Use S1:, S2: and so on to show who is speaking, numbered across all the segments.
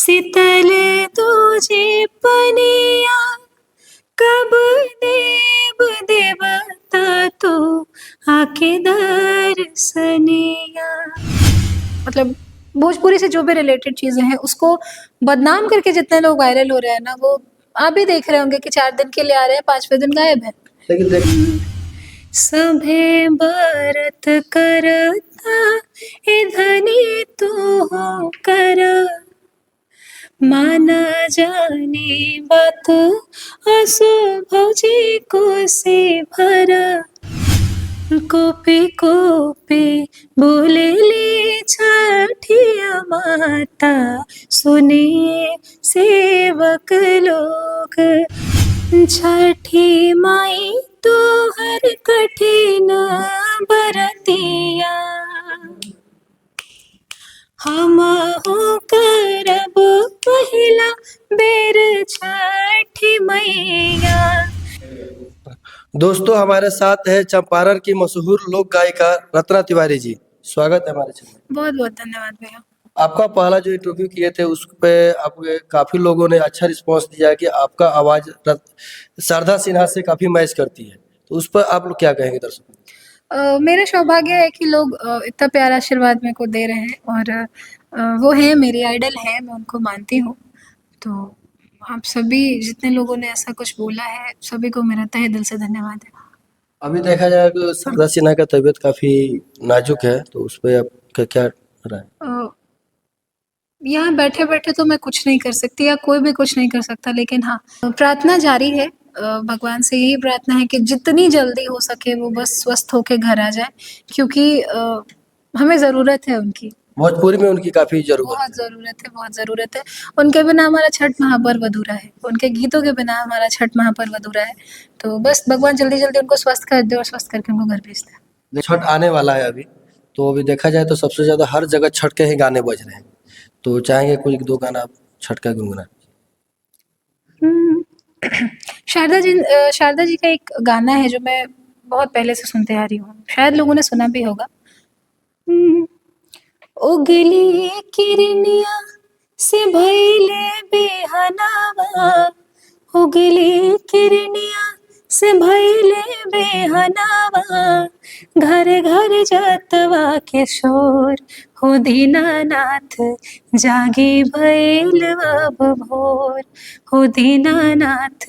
S1: शीतल तुझे पनिया, कब देव देवता तो आके दर्शनिया। मतलब भोजपुरी से जो भी रिलेटेड चीजें हैं उसको बदनाम करके जितने लोग वायरल हो रहे हैं ना, वो आप भी देख रहे होंगे कि 4 दिन के लिए आ रहे हैं, 5वें दिन गायब है। सभे बरत करता ए धनी तू हो कर, माना जाने बात असो भौजी को से भरा। कोपी कोपी बोलेली छठिया माता, सुनिए सेवक लोग। छठी माई तो हर कठिन बरतिया, हम हो करब पहिला बेर छठी मैया।
S2: दोस्तों, हमारे साथ है चंपारण की मशहूर लोक गायिका रत्ना तिवारी जी। स्वागत है हमारे चैनल में।
S1: बहुत बहुत धन्यवाद भैया।
S2: आपका पहला जो इंटरव्यू किए थे उस पे आप काफी लोगों ने अच्छा रिस्पांस दिया कि आपका आवाज शारदा सिन्हा से काफी मैच करती है, तो उस पर आप लोग क्या कहेंगे दर्शकों?
S1: मेरा सौभाग्य है कि लोग इतना प्यारा आशीर्वाद मेरे को दे रहे हैं, और वो है मेरी आइडल है, मैं उनको मानती हूँ। तो आप सभी जितने लोगों ने ऐसा कुछ बोला है, सभी को मेरा तहे दिल से धन्यवाद है।
S2: अभी देखा जाए तो शारदा सिन्हा का तबीयत काफी नाजुक है, तो उस पर आपका क्या राय?
S1: यहाँ बैठे बैठे तो मैं कुछ नहीं कर सकती, या कोई भी कुछ नहीं कर सकता, लेकिन हाँ, प्रार्थना जारी है। भगवान से यही प्रार्थना है कि जितनी जल्दी हो सके वो बस स्वस्थ होके घर आ जाए, क्योंकि हमें ज़रूरत है उनकी।
S2: भोजपुरी में उनकी काफी जरूरत
S1: बहुत ज़रूरत है, बहुत ज़रूरत है। उनके बिना हमारा छठ महापर्व अधूरा है, उनके गीतों के बिना हमारा छठ महापर्व अधूरा है। तो बस भगवान जल्दी जल्दी उनको स्वस्थ कर दे, और स्वस्थ करके उनको घर भेज दे।
S2: छठ आने वाला है अभी, तो अभी देखा जाए तो सबसे ज्यादा हर जगह छठ के ही गाने बज रहे हैं, तो चाहेंगे कोई दो गाना आप छठ का गुनगुना?
S1: शारदा जी का एक गाना है जो मैं बहुत पहले से सुनते आ रही हूँ, शायद लोगों ने सुना भी होगा। उगली किरनिया से भइले बेहनावा, उगली किरनिया से भइले बेहनावा, घर घर जतवा के शोर हो दीनानाथ, जागी भइल अब भोर हो दीनानाथ,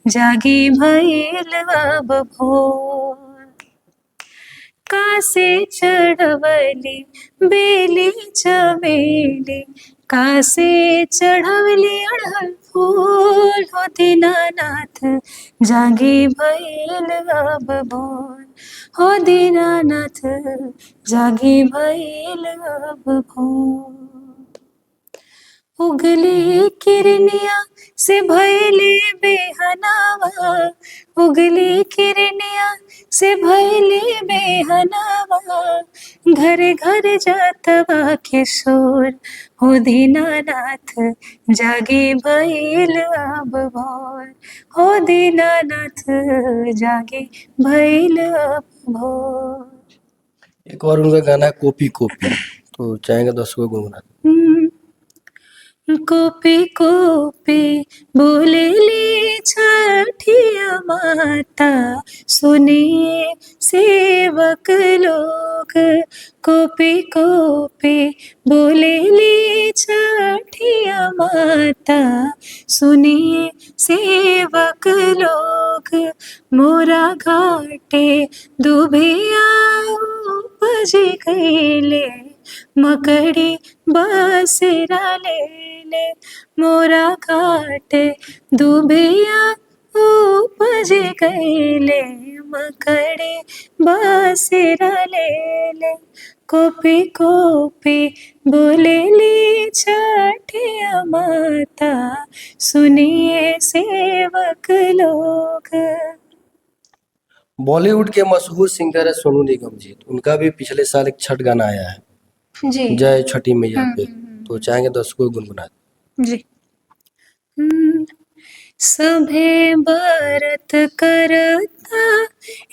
S1: जागी भइल अब भोर। कासे चढ़वली बेली चमेली, कासे चढ़वली अड़हल फूल हो दीनानाथ, जागी भइल अब भोर हो दीनानाथ, जागी भइल अब भोर। उगली किरनिया से भइले बेहनावा, उगली किरनिया से भइले बेहनावा, घर घर जातवा के शोर हो दीनानाथ, जागी भइल अब भोर हो दीनानाथ, जागी भइल अब भोर।
S2: एक और उनका गाना है कॉपी कॉपी, तो चाहेंगे दर्शकों को गुनगुना?
S1: कोपी कोपी बोलेली छठिया माता, सुनिए सेवक लोग। कोपी कोपी बोलेली छठिया माता, सुनिए सेवक लोग। मोरा घाटे दुभिया उपज गईले, मकड़ी बसेरा लेले, मोरा घाट दुभिया उपज गईले, मकड़ी बसेरा लेले। कोपी कोपी बोलेली छठिया माता, सुनिए सेवक लोग।
S2: बॉलीवुड के मशहूर सिंगर है सोनू निगम जी, तो उनका भी पिछले साल एक छठ गाना आया है,
S1: जी।
S2: जय छठी मैया पे, तो चाहेंगे दर्शकों को गुनगुना?
S1: जी। सभे बरत करता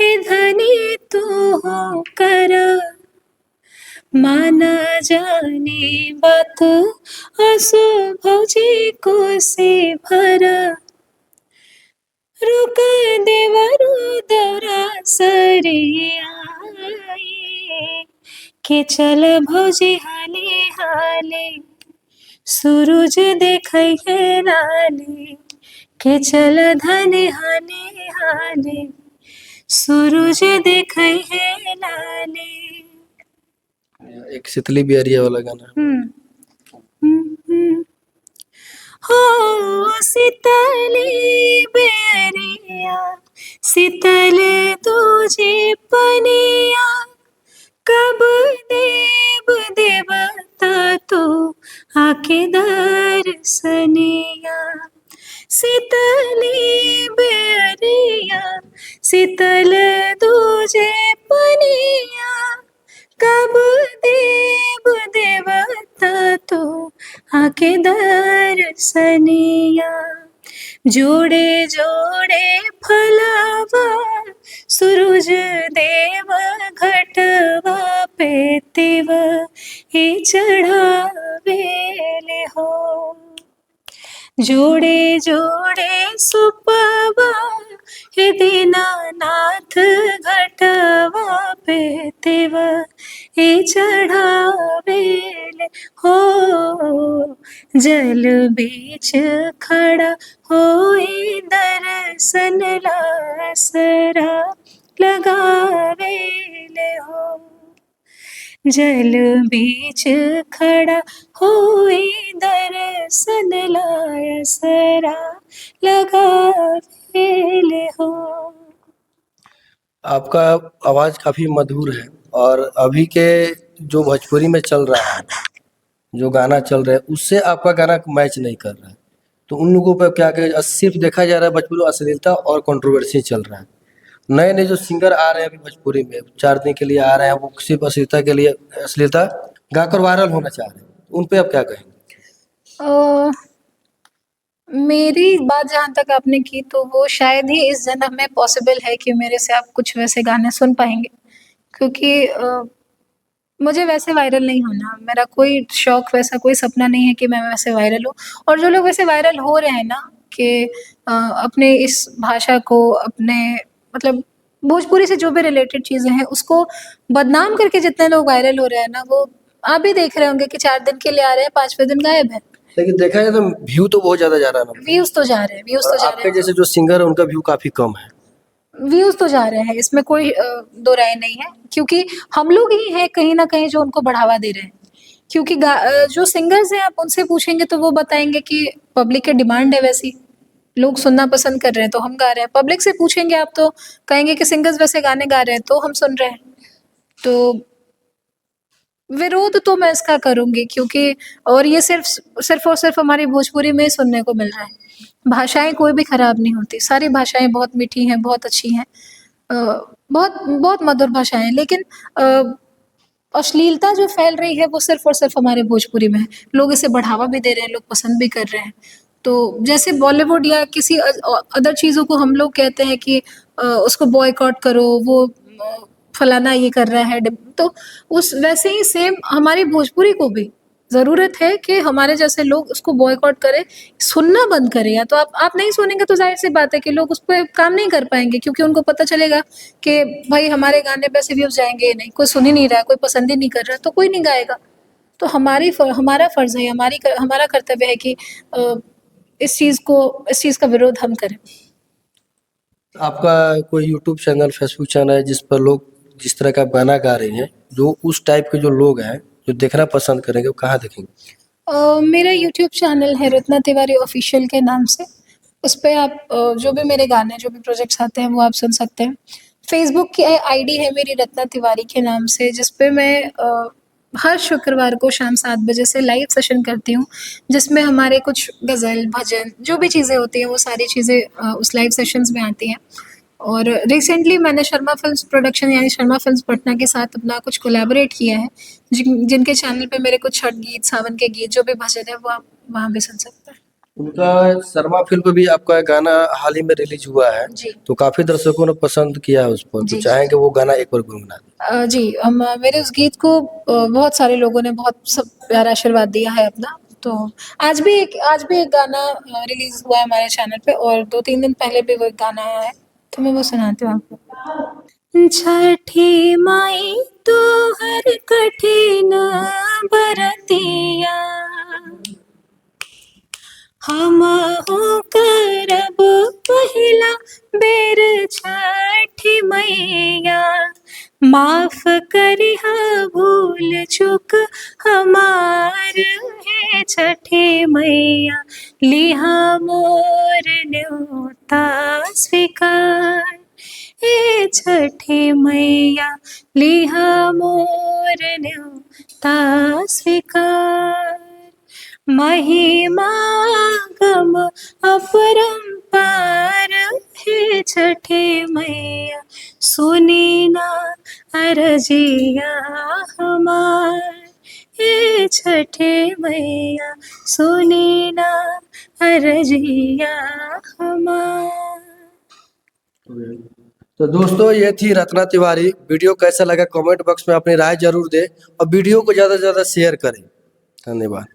S1: ए धनी तू हो कर, माना जाने बात आंसू भौजी को से भरा रुक देवरु दौरा सरे आए के चल भौजी हाले हाले सूरज देखै है लाले के चल धने हाले हाले सूरज देखै है लाले।
S2: एक सितली बिहरिया वाला गाना।
S1: हो शीतली बेरिया शीतल तुझे पनिया कब देव देवता तो आके दर्शनिया शीतली बेरिया शीतल तुझे पनिया कब देव देवता तो आके दर्शनिया जोड़े जोड़े फलावा सूरज देव घटवा पे तिव ही चढ़ावेले हो जोड़े जोड़े सुपवा हे दीनानाथ घटवा पे तिव हे चढ़ावेले हो जल बीच खड़ा होए दर्शन लासरा लगावेले हो जल बीच खड़ा होए दर्शन लासरा लगावेले हो।
S2: आपका आवाज काफी मधुर है और अभी के जो भोजपुरी में चल रहा है, जो गाना चल रहा है उससे आपका गाना मैच नहीं कर रहा है, तो उन लोगों पर क्या कहें? सिर्फ देखा जा रहा है भोजपुरी में अश्लीलता और कंट्रोवर्सी चल रहा है। नए नए जो सिंगर आ रहे हैं अभी भोजपुरी में 4 दिन के लिए आ रहे हैं, वो सिर्फ अश्लीलता के लिए अश्लीलता गाकर वायरल होना चाह रहे हैं, उन पे आप क्या कहेंगे?
S1: अ, मेरी बात जहाँ तक आपने की तो वो शायद ही इस जन्म में पॉसिबल है कि मेरे से आप कुछ वैसे गाने सुन पाएंगे, क्योंकि मुझे वैसे वायरल नहीं होना, मेरा कोई शौक वैसा कोई सपना नहीं है कि मैं वैसे वायरल हूँ। और जो लोग वैसे वायरल हो रहे हैं ना कि अपने इस भाषा को अपने मतलब भोजपुरी से जो भी रिलेटेड चीज़ें हैं उसको बदनाम करके जितने लोग वायरल हो रहे हैं ना, वो आप भी देख रहे होंगे कि 4 दिन के लिए आ रहे हैं, 5वें दिन गायब है।
S2: लेकिन देखा जाए तो व्यू तो बहुत ज्यादा जा रहा है ना,
S1: व्यूज़ तो जा रहे हैं, व्यूज़
S2: और
S1: तो जा रहे
S2: आपके
S1: हैं।
S2: जैसे जो सिंगर है उनका व्यू काफी कम है।
S1: व्यूज़ तो जा रहे हैं, इसमें कोई दो राय नहीं है, क्योंकि हम लोग ही हैं कहीं न कहीं जो उनको बढ़ावा दे रहे हैं। क्योंकि जो सिंगर्स हैं आप उनसे पूछेंगे तो वो बताएँगे कि पब्लिक की डिमांड है वैसी, लोग सुनना पसंद कर रहे हैं तो हम गा रहे हैं। पब्लिक से पूछेंगे आप तो कहेंगे कि सिंगर्स वैसे गाने गा रहे हैं तो हम सुन रहे हैं। तो विरोध तो मैं इसका करूँगी, क्योंकि और ये सिर्फ़ और सिर्फ़ हमारी भोजपुरी में ही सुनने को मिल रहा है। भाषाएँ कोई भी खराब नहीं होती, सारी भाषाएँ बहुत मीठी हैं, बहुत अच्छी हैं। बहुत बहुत मधुर भाषाएँ हैं, लेकिन अश्लीलता जो फैल रही है वो सिर्फ़ और सिर्फ़ हमारे भोजपुरी में है। लोग इसे बढ़ावा भी दे रहे हैं, लोग पसंद भी कर रहे हैं। तो जैसे बॉलीवुड या किसी अदर चीज़ों को हम लोग कहते हैं कि उसको बॉयकॉट करो, वो फलाना ये कर रहा है, तो उस वैसे ही सेम हमारी भोजपुरी को भी ज़रूरत है कि हमारे जैसे लोग उसको बॉयकॉट करें, सुनना बंद करें। या तो आप नहीं सुनेंगे तो ज़ाहिर-सी बात है कि लोग उस पे काम नहीं कर पाएँगे, क्योंकि उनको पता चलेगा कि भाई हमारे गाने पे ऐसे व्यूज़ जाएँगे ही नहीं, कोई सुन ही नहीं रहा है, कोई पसंद ही नहीं कर रहा है, तो कोई नहीं गाएगा। तो हमारा फ़र्ज़ है, हमारा कर्तव्य है कि इस चीज़ का विरोध हम करें।
S2: आपका कोई यूट्यूब चैनल, फेसबुक चैनल है जिस पर लोग जिस तरह का गाना गा रहे हैं, जो उस टाइप के जो लोग हैं जो देखना पसंद करेंगे, वो कहाँ देखेंगे?
S1: मेरा यूट्यूब चैनल है रत्ना तिवारी ऑफिशियल के नाम से। उस पे आप जो भी मेरे गाने, जो भी प्रोजेक्ट्स आते हैं वो आप सुन सकते हैं। फेसबुक की आईडी है मेरी रत्ना तिवारी के नाम से, जिस पे मैं हर शुक्रवार को शाम 7 बजे से लाइव सेशन करती हूँ, जिसमें हमारे कुछ गज़ल, भजन जो भी चीज़ें होती हैं वो सारी चीज़ें उस लाइव सेशंस में आती हैं। और रिसेंटली मैंने शर्मा फ़िल्म्स प्रोडक्शन यानी शर्मा फ़िल्म्स पटना के साथ अपना कुछ कोलैबोरेट किया है, जिनके चैनल पे मेरे कुछ छठ गीत, सावन के गीत, जो भी भजन है वो आप वहाँ भी सुन सकते हैं।
S2: उनका शर्मा फ़िल्म पे भी आपका गाना हाल ही में रिलीज़ हुआ है,
S1: जी।
S2: तो काफ़ी दर्शकों ने पसंद किया है उस पर, तो
S1: जी।
S2: चाहेंगे वो गाना एक बार गुनगुना दें।
S1: जी, मेरे उस गीत को बहुत सारे लोगों ने बहुत सब प्यारा आशीर्वाद दिया है अपना, तो आज भी एक गाना रिलीज़ हुआ है हमारे चैनल पे और 2-3 दिन पहले भी वो एक गाना आया है, तो मैं वो सुनाती हूँ आपको। छठी माई तोहर कठिन बरतिया हमहु करब पहिला बेर छठी मैया माफ करिहा भूल चूक हमार है छठी मैया लिहा मोर न्योता स्वीकार हे छठी मैया लिहा मोर न्योता स्वीकार महिमा गम अपरंपार हे छठे मैया सुनी ना अरजिया हमार हे छठे मैया सुनी ना अरजिया हमार।
S2: तो दोस्तों ये थी रत्ना तिवारी। वीडियो कैसा लगा कमेंट बॉक्स में अपनी राय जरूर दें और वीडियो को ज़्यादा से ज़्यादा शेयर करें। धन्यवाद।